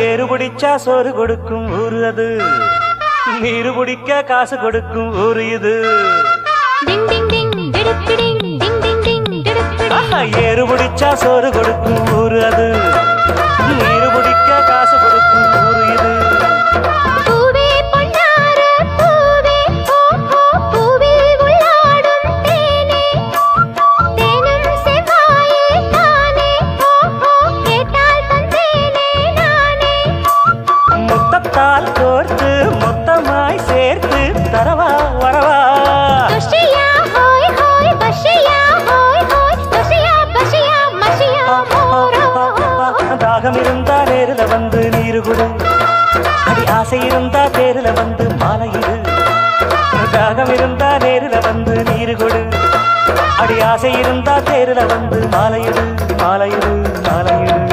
ஏறு பிடிச்சா சோறு கொடுக்கும் ஊரு அது, நீரு பிடிக்க காசு கொடுக்கும் ஊரு இது. ஏறு பிடிச்சா சோறு கொடுக்கும் ஊரு அது, நீரு பிடிக்க காசு கொடுக்கும் ஊரு இது. முத்தத்தால் கோர்த்து மொத்தமாய் சேர்த்து தரவா வரவா. தாகம் இருந்தா நேரில் வந்து நீரு கொடு, அடி ஆசை இருந்தா தேரில் வந்து மாலையிடு. தாகம் இருந்தா நேரில் வந்து நீரு கொடு, அடி ஆசை இருந்தா தேரில் வந்து மாலையிடு மாலையிடு மாலையிடு.